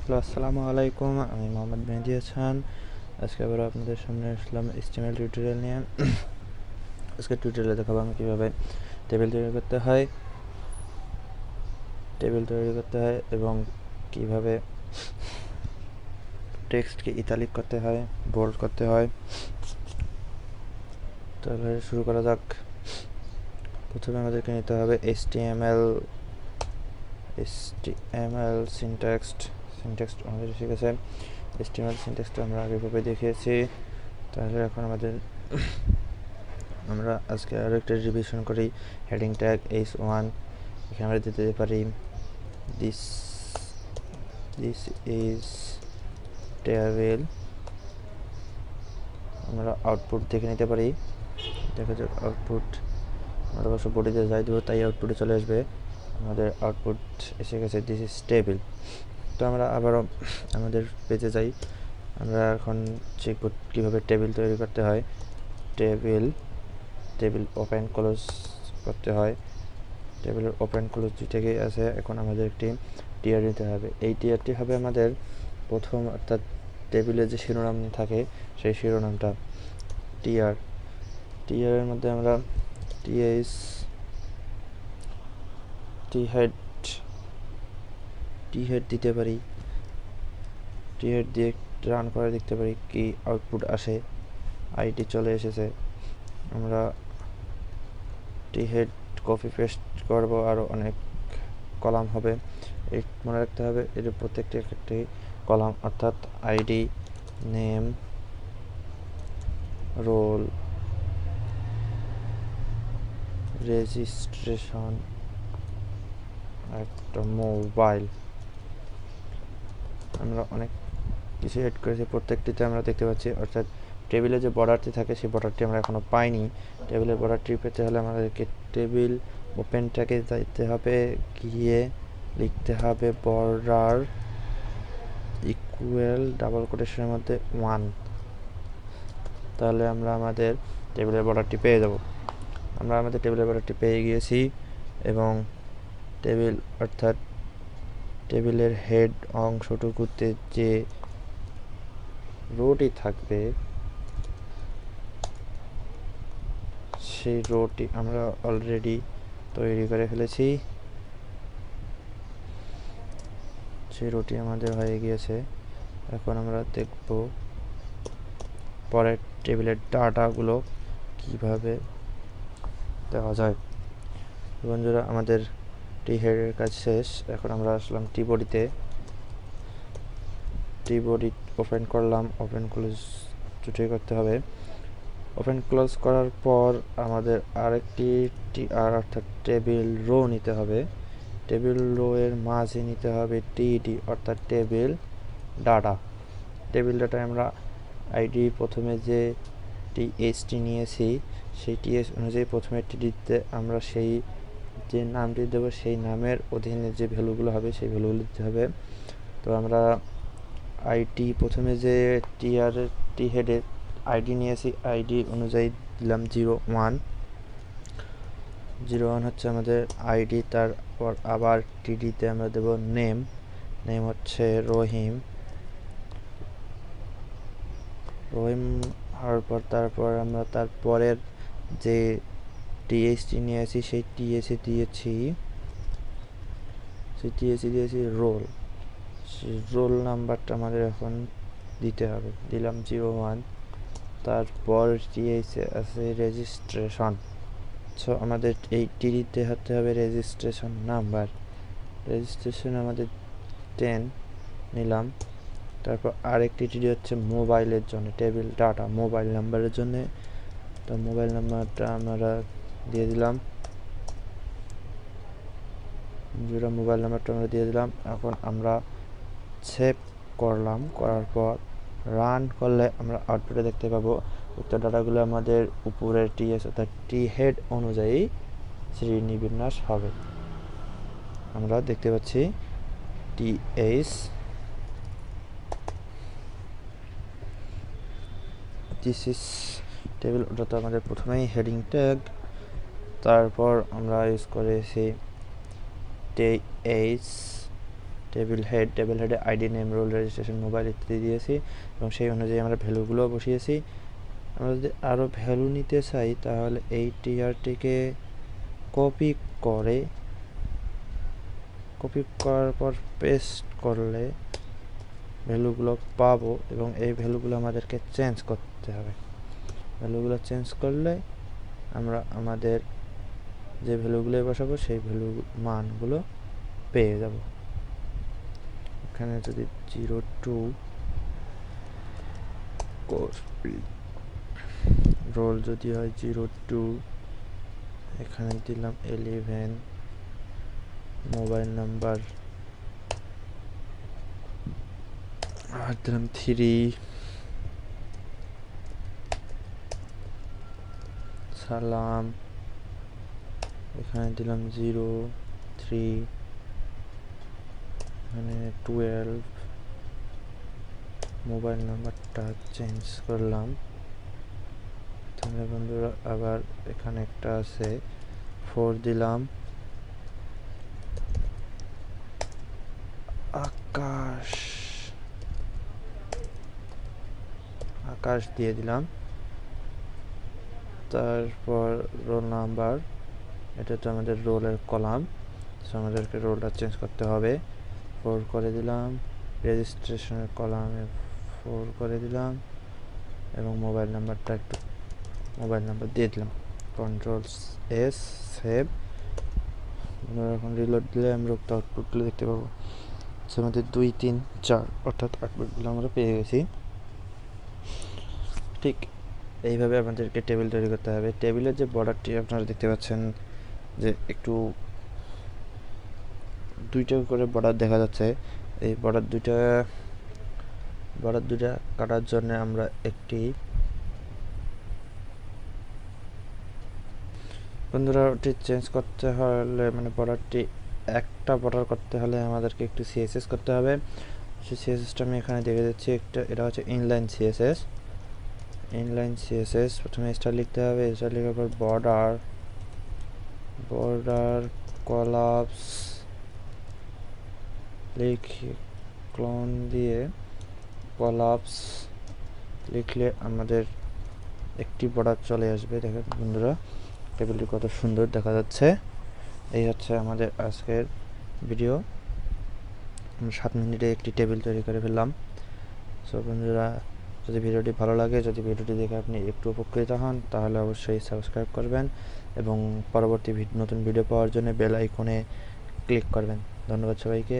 Hello, আসসালামু আলাইকুম। আমি মোহাম্মদ মেহেদি হাসান। আজকে আবার আপনাদের সামনে আসলাম HTML টিউটোরিয়াল নিয়ে। আজকে টিউটোরিয়ালে দেখাবো আমি কীভাবে টেবিল তৈরি করতে হয় এবং কীভাবে টেক্সটকে ইতালিক করতে হয়, বোল্ড করতে হয়। তাহলে শুরু করা যাক। প্রথমে আমাদেরকে নিতে হবে HTML সিনট্যাক্স আমাদের শিখেছে। HTML সিনট্যাক্সটা আমরা আগেভাবে দেখিয়েছি। তাহলে এখন আমরা আজকে আরও একটা রিভিশন করি। হেডিং ট্যাগ H1 এখানে আমরা দিতে পারি দিস ইজ টেবিল। আমরা আউটপুট দেখে নিতে পারি। দেখা যাক আউটপুট, আমরা অবশ্য বডিতে যাই দেবো তাই আউটপুটে চলে আসবে। আমাদের আউটপুট এসে গেছে, দিস ইজ টেবিল। তো আমরা আবারও আমাদের পেজে যাই। আমরা এখন শিখব কীভাবে টেবিল তৈরি করতে হয়। টেবিল ওপেন ক্লোজ করতে হয়। টেবিলের ওপেন ক্লোজ দুইটাকেই আছে। এখন আমাদের একটি টিয়ার নিতে হবে। এই টিয়ারটি হবে আমাদের প্রথম, অর্থাৎ টেবিলে যে শিরোনাম থাকে সেই শিরোনামটা টিয়ারের মধ্যে আমরা টি হেড দিতে পারি। টি হেড দিয়ে রান করে দেখতে পারি কি আউটপুট আসে। আইডি চলে এসেছে। আমরা টি হেড কপি পেস্ট করবো, আরও অনেক কলাম হবে। এই মনে রাখতে হবে এর প্রত্যেকটি একটি কলাম, অর্থাৎ আইডি, নেম, রোল, রেজিস্ট্রেশন, একটা মোবাইল। আমরা অনেক কিছু এড করেছি, প্রত্যেকটিতে আমরা দেখতে পাচ্ছি। অর্থাৎ টেবিলে যে বর্ডারটি থাকে সেই বর্ডারটি আমরা এখনও পাইনি। টেবিলের বর্ডারটি পেতে হলে আমাদেরকে টেবিল ওপেনটাকে যাইতে হবে, গিয়ে লিখতে হবে বর্ডার ইকুয়াল ডাবল কোটেশনের মধ্যে 1। তাহলে আমরা আমাদের টেবিলের বর্ডারটি পেয়ে যাব। আমরা আমাদের টেবিলের বর্ডারটি পেয়ে গিয়েছি এবং অর্থাৎ টেবিলের হেড অংশটুকুতে যে রোটি থাকবে সেই রোটি আমরা অলরেডি তৈরি করে ফেলেছি। সেই রোটি আমাদের হয়ে গিয়েছে। এখন আমরা দেখব পরের টেবিলের ডাটাগুলো কিভাবে দেওয়া যায়। বন্ধুরা, আমাদের টি হেডের কাজ শেষ। এখন আমরা আসলাম টি বডি ওপেন করলাম। ওপেন ক্লোজ দুটোই করতে হবে। ওপেন ক্লোজ করার পর আমাদের আরেকটি অর্থাৎ টেবিল রো নিতে হবে। টেবিল রো এর মাঝে নিতে হবে টিডি, অর্থাৎ টেবিল ডাটা। টেবিল ডাটায় আমরা আইডি প্রথমে যে টিএসটি নিয়েছি সেই টিএস অনুযায়ী প্রথমে টিডিতে আমরা সেই যে নামটি দেবো সেই নামের অধীনে যে ভ্যালুগুলো হবে সেই ভ্যালুগুলো দিতে হবে। তো আমরা আইডি প্রথমে যে টি হেডের আইডি নিয়েছি, আইডি অনুযায়ী দিলাম 01 হচ্ছে আমাদের আইডি। তারপর আবার টিডিতে আমরা দেব নেম হচ্ছে রহিম হওয়ার পর তারপর আমরা তারপরের যে টিএসটি নিয়েছি সেই টিএসি দিয়েছি রোল। সেই রোল নাম্বারটা আমাদের এখন দিতে হবে, দিলাম 01। তারপর টিএসে আছে রেজিস্ট্রেশন। সো আমাদের এই টিডিতে হতে হবে রেজিস্ট্রেশন নাম্বার। রেজিস্ট্রেশন আমাদের 10 নিলাম। তারপর আরেকটি টিডি হচ্ছে মোবাইলের জন্য, টেবিল ডাটা মোবাইল নাম্বারের জন্য। তো মোবাইল নাম্বারটা আমরা দিয়ে দিলাম, মোবাইল নাম্বারটা আমরা দিয়ে দিলাম। এখন আমরা সেভ করলাম। করার পর রান করলে আমরা আউটপুটে দেখতে পাবো উক্ত ডাটাগুলো আমাদের উপরের টিএস অর্থাৎ টি হেড অনুযায়ী শ্রেণীবিন্যাস হবে। আমরা দেখতে পাচ্ছি টিএস, দিস ইজ টেবিল। ওটা তো আমাদের প্রথমেই হেডিং ট্যাগ। তারপর আমরা ইউজ করেছি টিএস টেবিল হেডে ID, name, roll, registration, mobile ইত্যাদি দিয়েছি এবং সেই অনুযায়ী আমরা ভ্যালুগুলো বসিয়েছি। আমরা যদি আরও ভ্যালু নিতে চাই তাহলে এই টিআরটিকে কপি করার পর পেস্ট করলে ভ্যালুগুলো পাবো এবং এই ভ্যালুগুলো আমাদেরকে চেঞ্জ করতে হবে। ভ্যালুগুলো চেঞ্জ করলে আমরা আমাদের যে ভ্যালুগুলো বসাবো সেই ভ্যালু মানগুলো পেয়ে যাব। এখানে যদি 02 রোল যদি হয় 02, এখানে দিলাম 11, মোবাইল নাম্বার আর দিলাম 3, সালাম এখানে দিলাম 03, এখানে 12, মোবাইল নাম্বারটা চেঞ্জ করলাম। তাহলে বন্ধুরা আবার এখানে একটা আছে 4 দিলাম, আকাশ দিয়ে দিলাম। তারপর রোল নাম্বার, এটা তো আমাদের রোলের কলাম, সো আমাদেরকে রোলটা চেঞ্জ করতে হবে। 4 করে দিলাম, রেজিস্ট্রেশনের কলামে 4 করে দিলাম এবং মোবাইল নাম্বার দিয়ে দিলাম। Ctrl+S save. এখন রিলোড দিলে আমরা উক্ত আউটপুটগুলো দেখতে পাবো। আমাদের 2, 3, 4 অর্থাৎ আউটপুটগুলো আমরা পেয়ে গেছি। ঠিক এইভাবে আমাদেরকে টেবিল তৈরি করতে হবে। টেবিলের যে বর্ডারটি আপনারা দেখতে পাচ্ছেন যে একটু 2টা করে বর্ডার দেখা যাচ্ছে। এই বর্ডার দুইটা কাটার জন্য আমরা একটি বন্ধুরা ওটি চেঞ্জ করতে হলে মানে একটা বর্ডার করতে হলে আমাদেরকে একটু সিএসএস করতে হবে। সেই সিএসএসটা আমি এখানে দেখে দিচ্ছি। এটা হচ্ছে ইনলাইন সিএসএস। প্রথমে স্টার লিখতে হবে, স্টার লেখার পর বর্ডার কলাপস লিখে ক্লোন দিয়ে কলাপস লিখলে আমাদের একটি বর্ডার চলে আসবে। দেখেন বন্ধুরা টেবিলটি কত সুন্দর দেখা যাচ্ছে। এই হচ্ছে আমাদের আজকের ভিডিও। 7 মিনিটে একটি টেবিল তৈরি করে ফেললাম। সো বন্ধুরা যদি ভিডিওটি ভালো লাগে, যদি ভিডিওটি দেখে আপনি একটু উপকৃত হন তাহলে অবশ্যই সাবস্ক্রাইব করবেন এবং পরবর্তী নতুন ভিডিও পাওয়ার জন্য বেল আইকনে ক্লিক করবেন। ধন্যবাদ সবাইকে।